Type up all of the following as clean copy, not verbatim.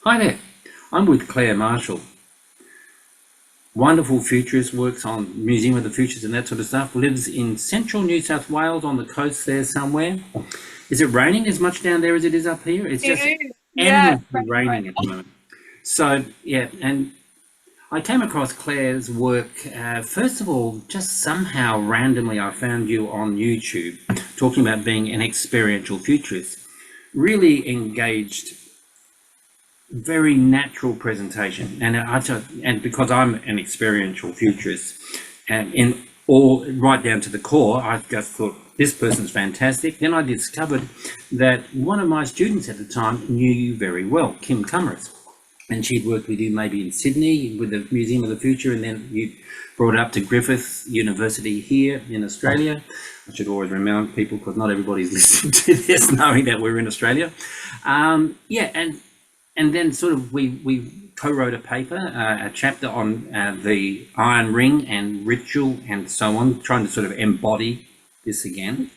Hi there, I'm with Claire Marshall. Wonderful futurist, works on Museum of the Futures and that sort of stuff, lives in central New South Wales on the coast there somewhere. Is it raining as much down there as it is up here? It's just It is. Yeah, it's endlessly right. raining at the moment. So, yeah, and I came across Claire's work. First of all, just somehow randomly, I found you on YouTube talking about being an experiential futurist. Really engaged, very natural presentation, and because I'm an experiential futurist, and in all right down to the core, I just thought this person's fantastic. Then I discovered that one of my students at the time knew you very well, Kim Cummerus, and she'd worked with you maybe in Sydney with the Museum of the Future, and then you brought it up to Griffith University here in Australia. I should always remind people because not everybody's listening to this knowing that we're in Australia. Yeah, and then sort of we co-wrote a paper, a chapter on the iron ring and ritual and so on, trying to sort of embody this again.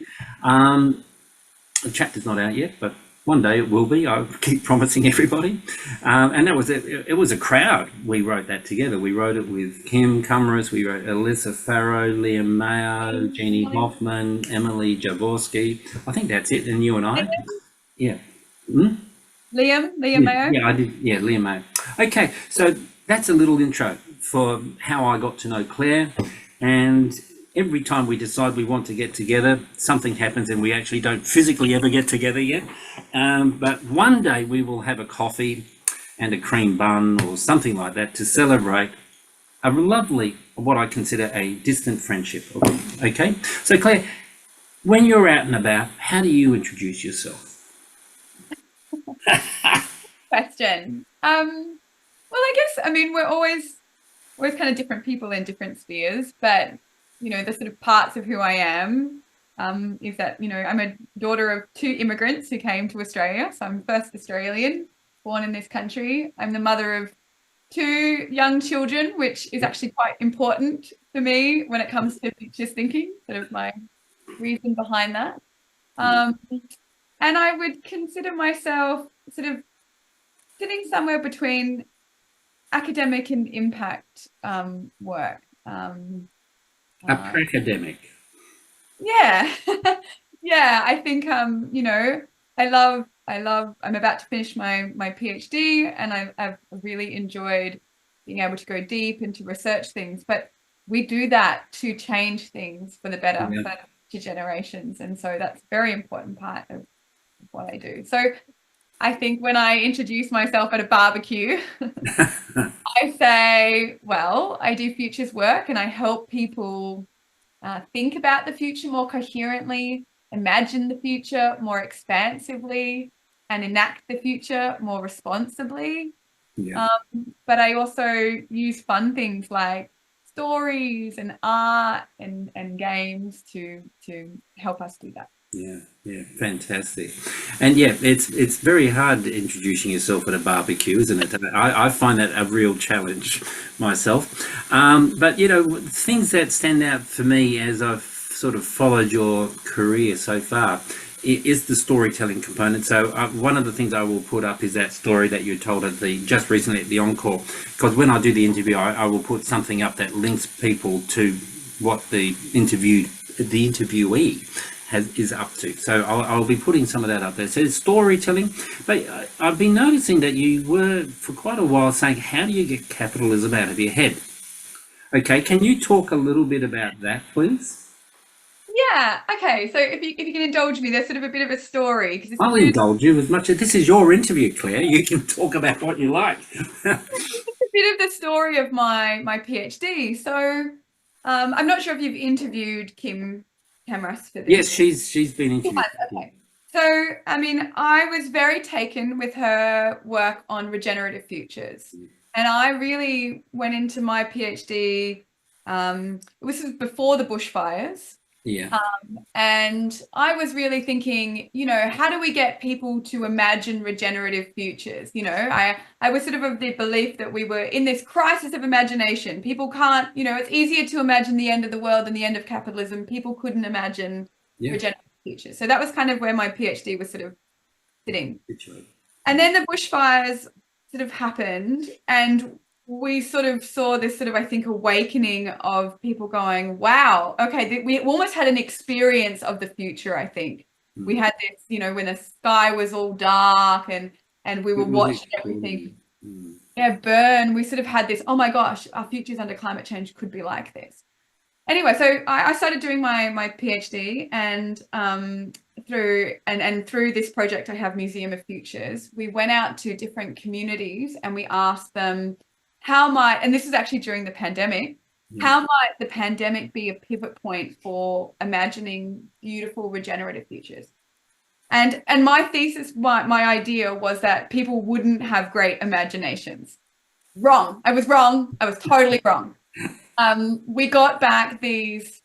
The chapter's not out yet, but one day it will be. I keep promising everybody. And that was it. It was a crowd. We wrote that together. We wrote it with Kim Cummerus, we wrote Alyssa Farrow, Liam Mayo, Jeannie Hoffman, Emily Jaworski. I think that's it. And you and I. Yeah. Hmm? Liam Yeah, Mayo. yeah, I did. Yeah, Liam May. Okay, so that's a little intro for how I got to know Claire. And every time we decide we want to get together, something happens and we actually don't physically ever get together yet. But one day we will have a coffee and a cream bun or something like that to celebrate a lovely, what I consider a distant friendship. Okay, so Claire, when you're out and about, how do you introduce yourself? Question. Well, I guess we're always kind of different people in different spheres, but the sort of parts of who I am is that I'm a daughter of two immigrants who came to Australia, so I'm first Australian, born in this country. I'm the mother of two young children, which is actually quite important for me when it comes to futures thinking, sort of my reason behind that. Um, and I would consider myself sort of sitting somewhere between academic and impact work. A Uh, academic. yeah, yeah. I think I'm about to finish my PhD, and I've really enjoyed being able to go deep into research things. But we do that to change things for the better Yeah. for future generations, and so that's a very important part of what I do. So I think when I introduce myself at a barbecue, I say, well, I do futures work and I help people think about the future more coherently, imagine the future more expansively, and enact the future more responsibly. Yeah. But I also use fun things like stories and art and games to help us do that. Yeah, yeah, fantastic. And yeah, it's very hard introducing yourself at a barbecue, isn't it? I find that a real challenge myself. But things that stand out for me as I've sort of followed your career so far is the storytelling component. So one of the things I will put up is that story that you told at the just recently at the Encore, because when I do the interview, I will put something up that links people to what the interviewee is up to. So I'll be putting some of that up there. So it's storytelling, but I've been noticing that you were for quite a while saying, how do you get capitalism out of your head? Okay, can you talk a little bit about that, please? Yeah. Okay. So if you can indulge me, there's sort of a bit of a story because this is I'll indulge you as much as this is your interview, Claire. You can talk about what you like. a bit of the story of my PhD. So I'm not sure if you've interviewed Kim Camras for Yes, this. she's been interviewed. Okay. So I mean, I was very taken with her work on regenerative futures, and I really went into my PhD. This was before the bushfires. Yeah, And I was really thinking, how do we get people to imagine regenerative futures? I was sort of the belief that we were in this crisis of imagination. People can't, it's easier to imagine the end of the world than the end of capitalism. People couldn't imagine yeah. regenerative futures. So that was kind of where my PhD was sort of sitting. Literally. And then the bushfires sort of happened, and we sort of saw this sort of, I think, awakening of people going, wow, okay, we almost had an experience of the future, I think. We had this, you know, when the sky was all dark and we were It was watching everything, yeah, burn. We sort of had this, oh my gosh, our futures under climate change could be like this. Anyway, so I started doing my PhD, and through this project I have, Museum of Futures, we went out to different communities and we asked them how might, and this is actually during the pandemic, how might the pandemic be a pivot point for imagining beautiful regenerative futures? And my thesis, my idea was that people wouldn't have great imaginations. Wrong. I was wrong. I was totally wrong. We got back these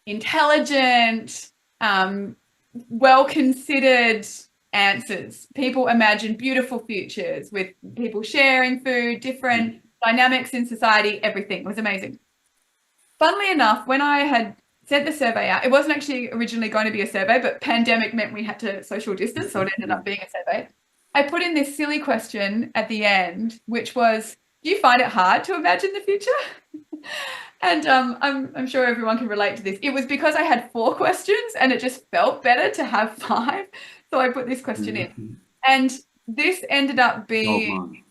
intelligent, well-considered answers. People imagined beautiful futures with people sharing food, different dynamics in society, everything. It was amazing. Funnily enough, when I had sent the survey out, it wasn't actually originally going to be a survey, but pandemic meant we had to social distance, so it ended up being a survey. I put in this silly question at the end, which was, do you find it hard to imagine the future? And I'm sure everyone can relate to this. It was because I had 4 questions and it just felt better to have 5. So I put this question in. And this ended up being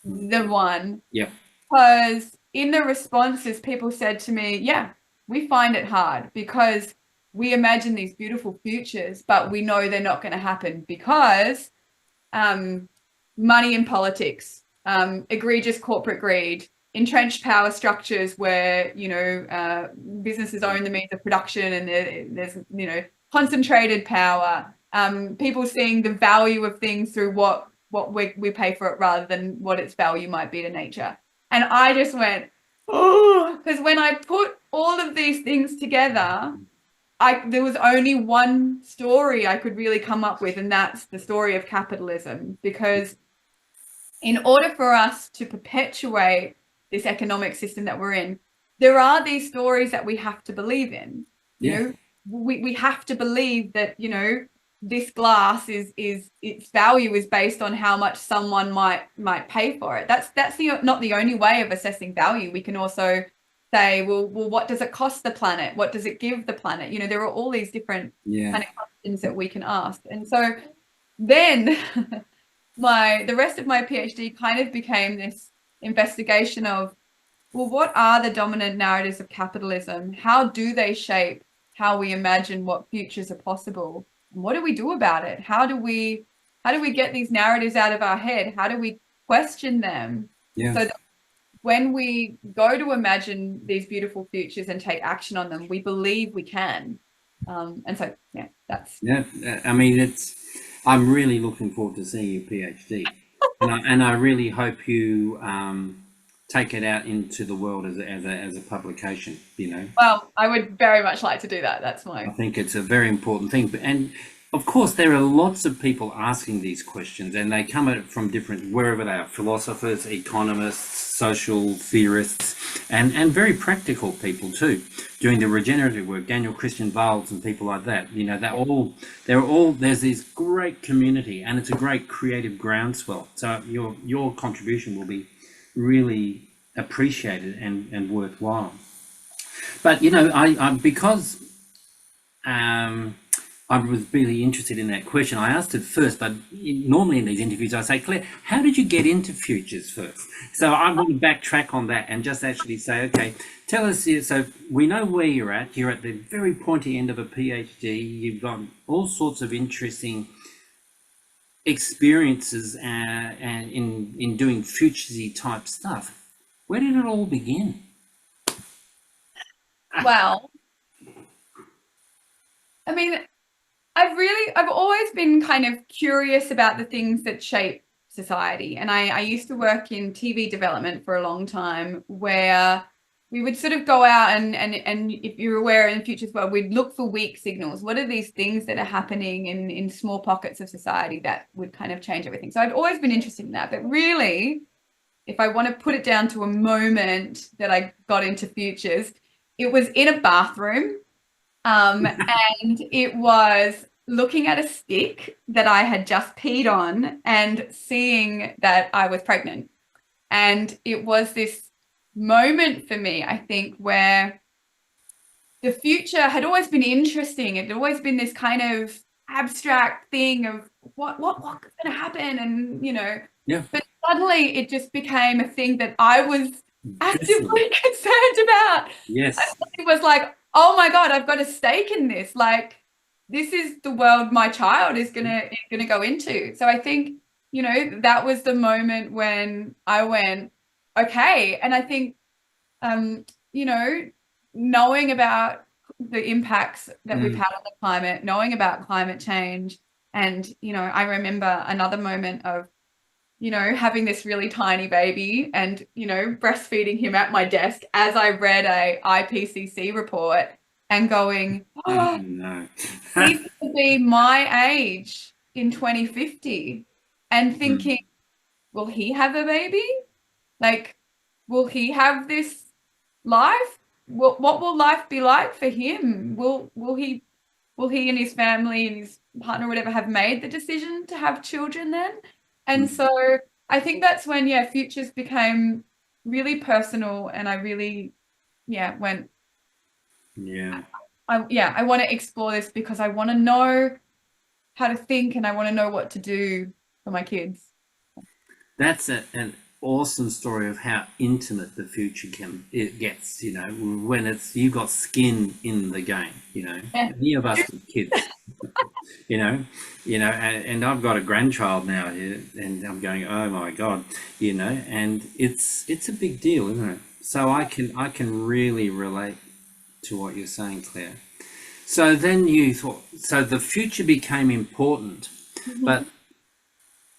the one. Yeah. Because in the responses, people said to me, yeah, we find it hard because we imagine these beautiful futures, but we know they're not going to happen because money in politics, egregious corporate greed, entrenched power structures where, you know, businesses own the means of production and there's, you know, concentrated power, people seeing the value of things through what we pay for it rather than what its value might be to nature. And I just went, oh, because when I put all of these things together, there was only one story I could really come up with, and that's the story of capitalism. Because in order for us to perpetuate this economic system that we're in, there are these stories that we have to believe in. You know, we have to believe that, you know, this glass is its value is based on how much someone might pay for it. That's not the only way of assessing value. We can also say, well, what does it cost the planet? What does it give the planet? You know, there are all these different kind of questions that we can ask. And so then the rest of my PhD kind of became this investigation of, well, what are the dominant narratives of capitalism? How do they shape how we imagine what futures are possible? And what do we do about it? How do we get these narratives out of our head? How do we question them? So that when we go to imagine these beautiful futures and take action on them, we believe we can. And so, yeah, that's... Yeah, I mean, I'm really looking forward to seeing your PhD. and I really hope you take it out into the world as a publication, you know. Well, I would very much like to do that. That's I think it's a very important thing. And of course, there are lots of people asking these questions, and they come at it from wherever they are, philosophers, economists, social theorists, and very practical people too, doing the regenerative work, Daniel Christian Valls and people like that. You know, there's this great community, and it's a great creative groundswell. So your contribution will be really appreciated and worthwhile. But, you know, because I was really interested in that question, I asked it first, but normally in these interviews I say, Claire, how did you get into futures first? So I want to backtrack on that and just actually say, okay, tell us, so we know where you're at the very pointy end of a PhD, you've got all sorts of interesting experiences and in doing futuresy type stuff. Where did it all begin? Well, I mean, I've always been kind of curious about the things that shape society. And I used to work in TV development for a long time, where we would sort of go out and if you're aware, in the futures world, we'd look for weak signals. What are these things that are happening in small pockets of society that would kind of change everything? So I've always been interested in that. But really, if I want to put it down to a moment that I got into futures, it was in a bathroom. And it was looking at a stick that I had just peed on and seeing that I was pregnant. And it was this moment for me, I think, where the future had always been interesting. It had always been this kind of abstract thing of what's going to happen, and Yeah. but suddenly it just became a thing that I was Definitely. actively concerned about. I Yes. suddenly was like, oh my God, I've got a stake in this. Like, this is the world my child is gonna go into. So I think, that was the moment when I went, okay. And I think, um, you know, knowing about the impacts that we've had on the climate, knowing about climate change. And, I remember another moment of, having this really tiny baby and, breastfeeding him at my desk as I read a IPCC report and going, Oh, oh, no. he's going to be my age in 2050, and thinking, will he have a baby? Like, will he have this life? What will life be like for him? Will he and his family and his partner or whatever have made the decision to have children then? And so I think that's when, futures became really personal, and I really, went, Yeah. I want to explore this because I want to know how to think, and I want to know what to do for my kids. That's an awesome story of how intimate the future it gets, when you've got skin in the game, Yeah. any of us with kids, and I've got a grandchild now, and I'm going, oh my God, and it's a big deal, isn't it? So I can really relate to what you're saying, Claire. So then you thought, so the future became important, but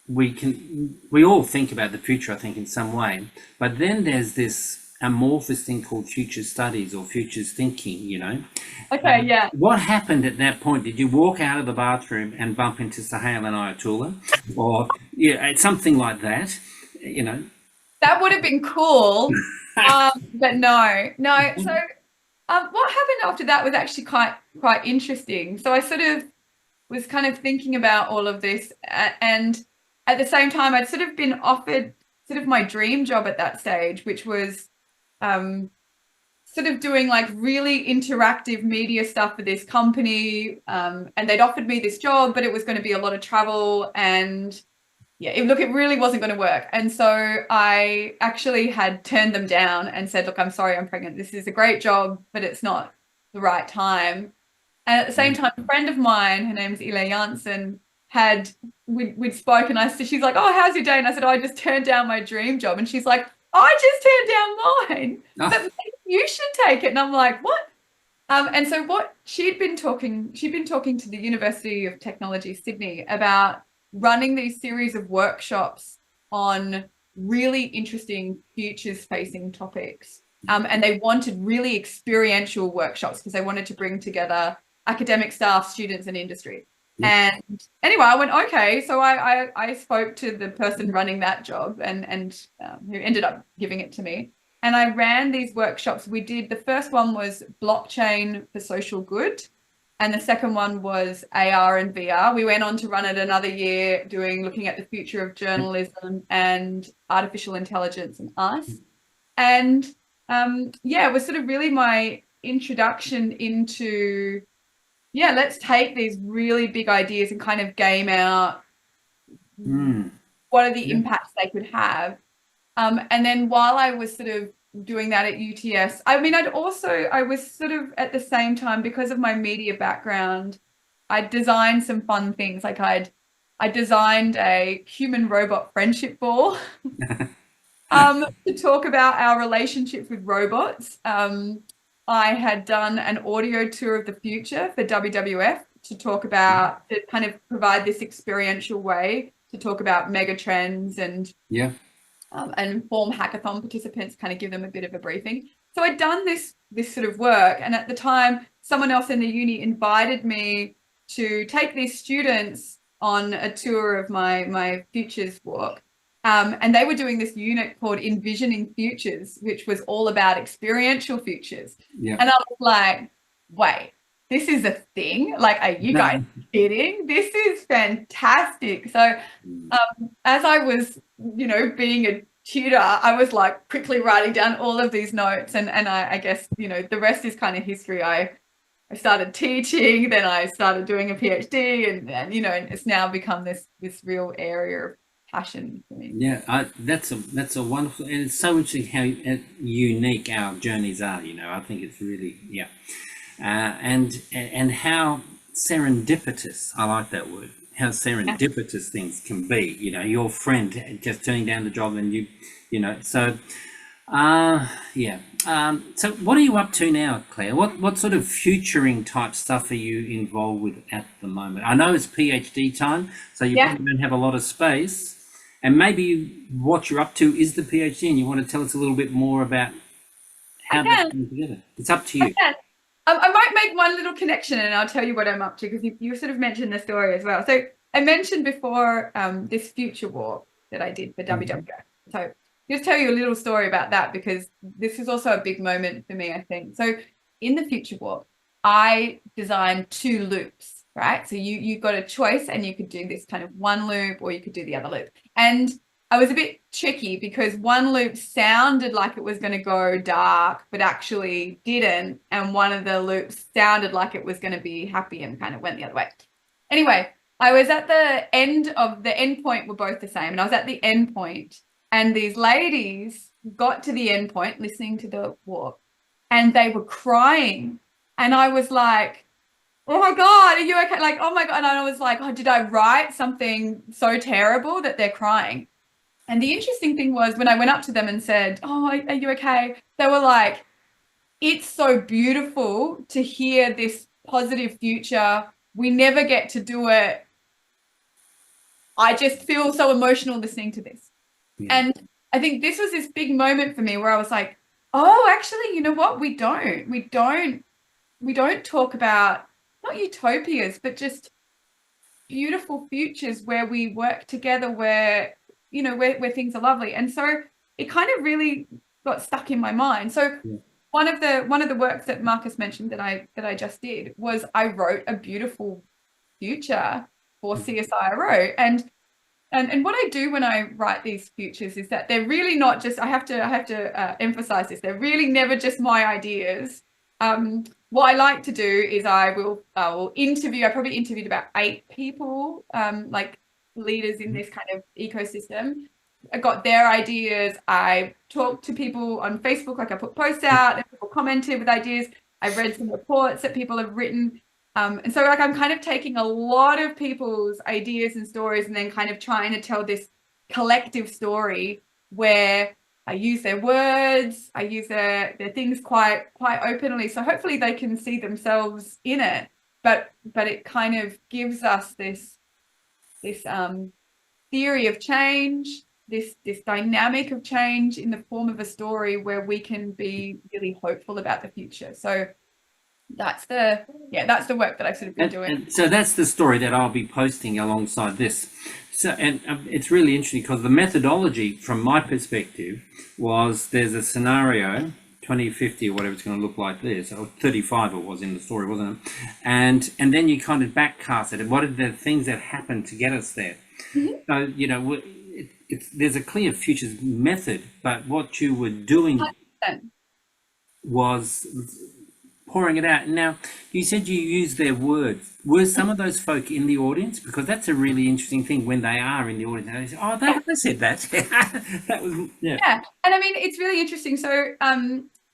we all think about the future, I think, in some way, but then there's this amorphous thing called future studies or futures thinking. Okay, yeah. What happened at that point? Did you walk out of the bathroom and bump into Sahel and Ayatollah, or something like that? That would have been cool. But no. So what happened after that was actually quite interesting. So I sort of was kind of thinking about all of this, and at the same time, I'd sort of been offered sort of my dream job at that stage, which was sort of doing like really interactive media stuff for this company. And they'd offered me this job, but it was going to be a lot of travel, and it really wasn't going to work. And so I actually had turned them down and said, look, I'm sorry, I'm pregnant. This is a great job, but it's not the right time. And at the same time, a friend of mine, her name's Ile Janssen, we'd spoken. She's like, oh, how's your day? And I said, oh, I just turned down my dream job. And she's like, I just turned down mine, but maybe you should take it. And I'm like, what? And so what she'd been talking to the University of Technology, Sydney, about running these series of workshops on really interesting futures facing topics. And they wanted really experiential workshops because they wanted to bring together academic staff, students, and industry. Yeah. And anyway, I went, okay. So I spoke to the person running that job, and who ended up giving it to me. And I ran these workshops. The first one was blockchain for social good, and the second one was AR and VR. We went on to run it another year, looking at the future of journalism and artificial intelligence and us. And it was sort of really my introduction into, let's take these really big ideas and kind of game out what are the impacts they could have. And then while I was sort of doing that at UTS, I mean, I was sort of at the same time, because of my media background, I designed some fun things. Like I designed a human robot friendship ball to talk about our relationships with robots. I had done an audio tour of the future for WWF to kind of provide this experiential way to talk about mega trends and inform hackathon participants, kind of give them a bit of a briefing. So I'd done this sort of work, and at the time, someone else in the uni invited me to take these students on a tour of my futures walk. And they were doing this unit called Envisioning Futures, which was all about experiential futures. Yeah. And I was like, wait, this is a thing? Like, are you guys kidding? This is fantastic. So as I was, being tutor, I was like quickly writing down all of these notes, and I guess, you know, the rest is kind of history. I started teaching, then I started doing a PhD, and you know, and it's now become this real area of passion for me. Yeah, that's a wonderful, and it's so interesting how unique our journeys are. You know, I think it's really, yeah, and how serendipitous. I like that word. How serendipitous things can be. You know, your friend just turning down the job, and you know, so yeah. So what are you up to now, Claire? What sort of futuring type stuff are you involved with at the moment? I know it's PhD time, so you probably don't have a lot of space. And maybe what you're up to is the PhD, and you want to tell us a little bit more about how that comes together. It's up to you. I might make one little connection, and I'll tell you what I'm up to, because you sort of mentioned the story as well. So I mentioned before this future walk that I did for WWF. So just tell you a little story about that, because this is also a big moment for me, I think. So in the future walk, I designed 2 loops, right? So you got a choice, and you could do this kind of one loop, or you could do the other loop. And I was a bit tricky, because one loop sounded like it was going to go dark, but actually didn't. And one of the loops sounded like it was going to be happy and kind of went the other way. Anyway, I was at the end point, were both the same. And I was at the end point, and these ladies got to the end point listening to the walk, and they were crying. And I was like, oh my God, are you okay? Like, oh my God. And I was like, oh, did I write something so terrible that they're crying? And the interesting thing was, when I went up to them and said, oh, are you okay? They were like, it's so beautiful to hear this positive future. We never get to do it. I just feel so emotional listening to this. Yeah. And I think this was this big moment for me, where I was like, oh, actually, you know what? We don't talk about, not utopias, but just beautiful futures where we work together, where, you know, where things are lovely. And so it kind of really got stuck in my mind. So one of the works that Marcus mentioned that I just did was, I wrote a beautiful future for CSIRO. And what I do when I write these futures is that they're really not just, I have to emphasize this, they're really never just my ideas. What I like to do is I will interview. I probably interviewed about 8 people, like leaders in this kind of ecosystem. I got their ideas. I talked to people on Facebook, like I put posts out, and people commented with ideas. I read some reports that people have written. And so, like, I'm kind of taking a lot of people's ideas and stories, and then kind of trying to tell this collective story where I use their words, I use their things quite openly. So hopefully they can see themselves in it. But it kind of gives us this theory of change, this dynamic of change in the form of a story where we can be really hopeful about the future. So that's the work that I've sort of been doing. And so that's the story that I'll be posting alongside this. So, and it's really interesting, because the methodology from my perspective was, there's a scenario, 2050 or whatever, it's going to look like this, or 35 it was in the story, wasn't it? And then you kind of backcast it, and what are the things that happened to get us there? So, you know, there's a clear futures method, but what you were doing 100%. was pouring it out. Now, you said you used their words. Were some of those folk in the audience? Because that's a really interesting thing, when they are in the audience. They say, oh, they said that. That was, yeah. Yeah. And I mean, it's really interesting. So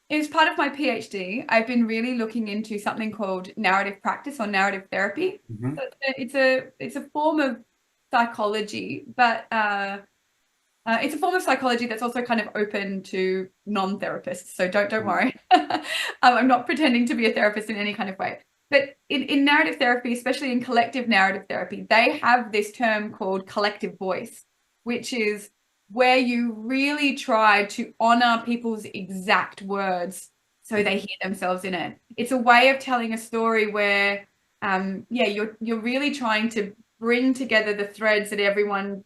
as part of my PhD, I've been really looking into something called narrative practice, or narrative therapy. So it's a form of psychology, but it's a form of psychology that's also kind of open to non-therapists. So don't worry. I'm not pretending to be a therapist in any kind of way. But in narrative therapy, especially in collective narrative therapy, they have this term called collective voice, which is where you really try to honor people's exact words so they hear themselves in it. It's a way of telling a story where, you're really trying to bring together the threads that everyone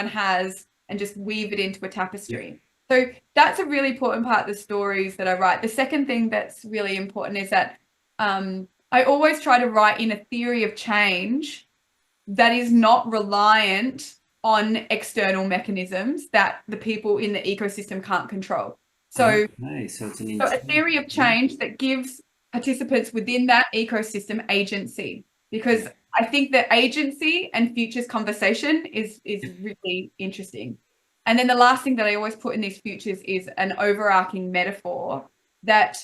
has, and just weave it into a tapestry. So that's a really important part of the stories that I write. The second thing that's really important is that I always try to write in a theory of change that is not reliant on external mechanisms that the people in the ecosystem can't control. So, okay, so it's a theory of change that gives participants within that ecosystem agency, because I think that agency and futures conversation is really interesting. And then the last thing that I always put in these futures is an overarching metaphor that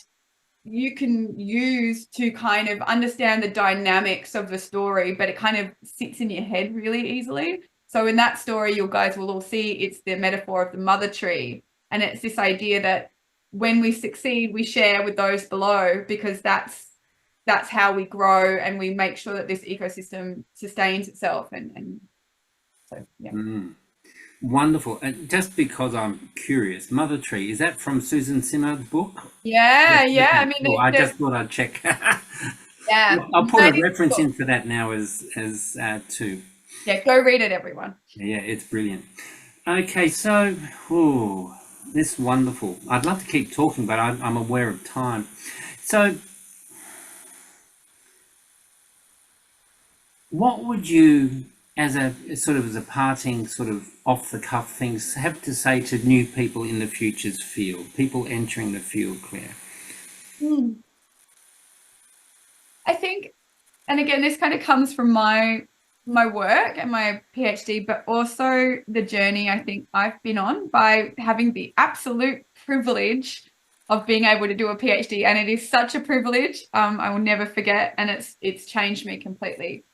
you can use to kind of understand the dynamics of the story, but it kind of sits in your head really easily. So in that story, you guys will all see it's the metaphor of the mother tree. And it's this idea that when we succeed, we share with those below, because that's how we grow and we make sure that this ecosystem sustains itself. And so, yeah. Wonderful. And just because I'm curious, Mother Tree, is that from Susan Simard's book? Yeah. I mean, I just thought I'd check. Yeah. I'll put a reference in for that now as too. Yeah, go read it, everyone. Yeah, it's brilliant. Okay, so this is wonderful. I'd love to keep talking, but I'm aware of time. So, what would you, as a parting sort of off the cuff things, have to say to new people in the futures field, people entering the field, Claire? I think, and again, this kind of comes from my work and my PhD, but also the journey I think I've been on by having the absolute privilege of being able to do a PhD. And it is such a privilege. I will never forget. And it's changed me completely.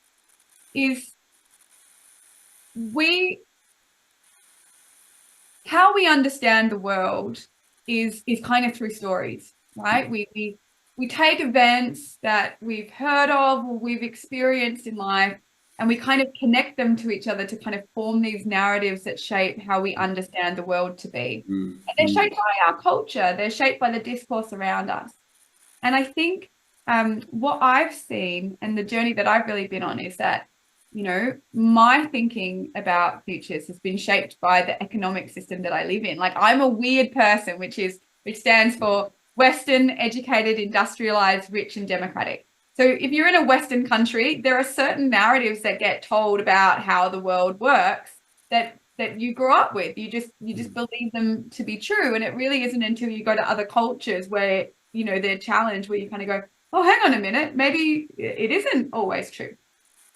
How we understand the world is kind of through stories, right? We take events that we've heard of or we've experienced in life, and we kind of connect them to each other to kind of form these narratives that shape how we understand the world to be. And they're shaped by our culture. They're shaped by the discourse around us. And I think what I've seen and the journey that I've really been on is that, my thinking about futures has been shaped by the economic system that I live in. Like, I'm a weird person, which stands for Western, educated, industrialized, rich, and democratic. So if you're in a Western country, there are certain narratives that get told about how the world works that you grew up with. You just believe them to be true. And it really isn't until you go to other cultures where, they're challenged, where you kind of go, oh, hang on a minute, maybe it isn't always true.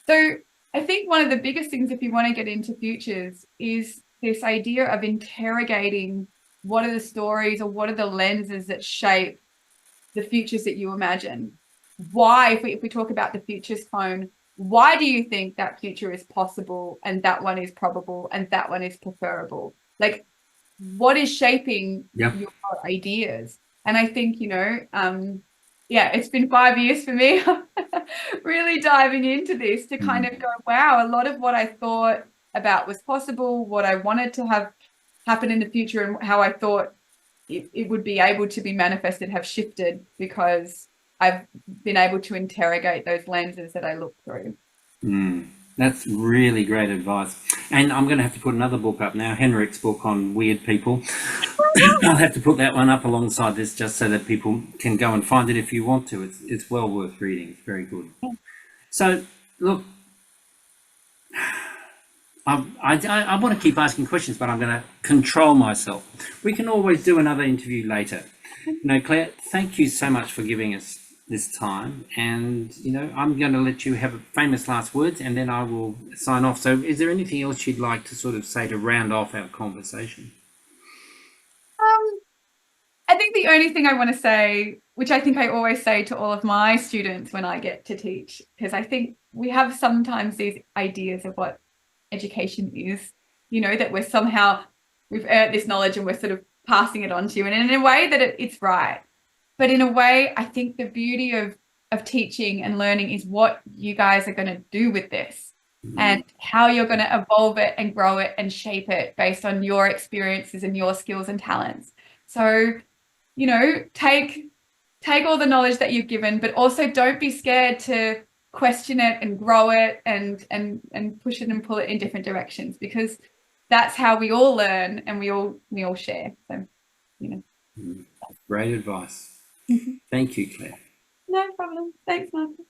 So I think one of the biggest things, if you want to get into futures, is this idea of interrogating what are the stories or what are the lenses that shape the futures that you imagine. Why, if we talk about the futures clone, why do you think that future is possible and that one is probable and that one is preferable? Like, what is shaping your ideas? And I think, it's been 5 years for me really diving into this to kind of go, wow, a lot of what I thought about was possible, what I wanted to have happen in the future and how I thought it would be able to be manifested have shifted because I've been able to interrogate those lenses that I look through. That's really great advice. And I'm going to have to put another book up now, Henrik's book on weird people. I'll have to put that one up alongside this just so that people can go and find it if you want to. It's well worth reading. It's very good. So, look, I want to keep asking questions, but I'm going to control myself. We can always do another interview later. Claire, thank you so much for giving us this time. And, I'm going to let you have famous last words and then I will sign off. So is there anything else you'd like to sort of say to round off our conversation? I think the only thing I want to say, which I think I always say to all of my students when I get to teach, because I think we have sometimes these ideas of what education is, that we've earned this knowledge and we're sort of passing it on to you, and in a way that it's right. But in a way, I think the beauty of teaching and learning is what you guys are going to do with this and how you're going to evolve it and grow it and shape it based on your experiences and your skills and talents. So, take all the knowledge that you've given, but also don't be scared to question it and grow it and push it and pull it in different directions, because that's how we all learn and we all share. So, Great advice. Thank you, Claire. No problem. Thanks, Martha.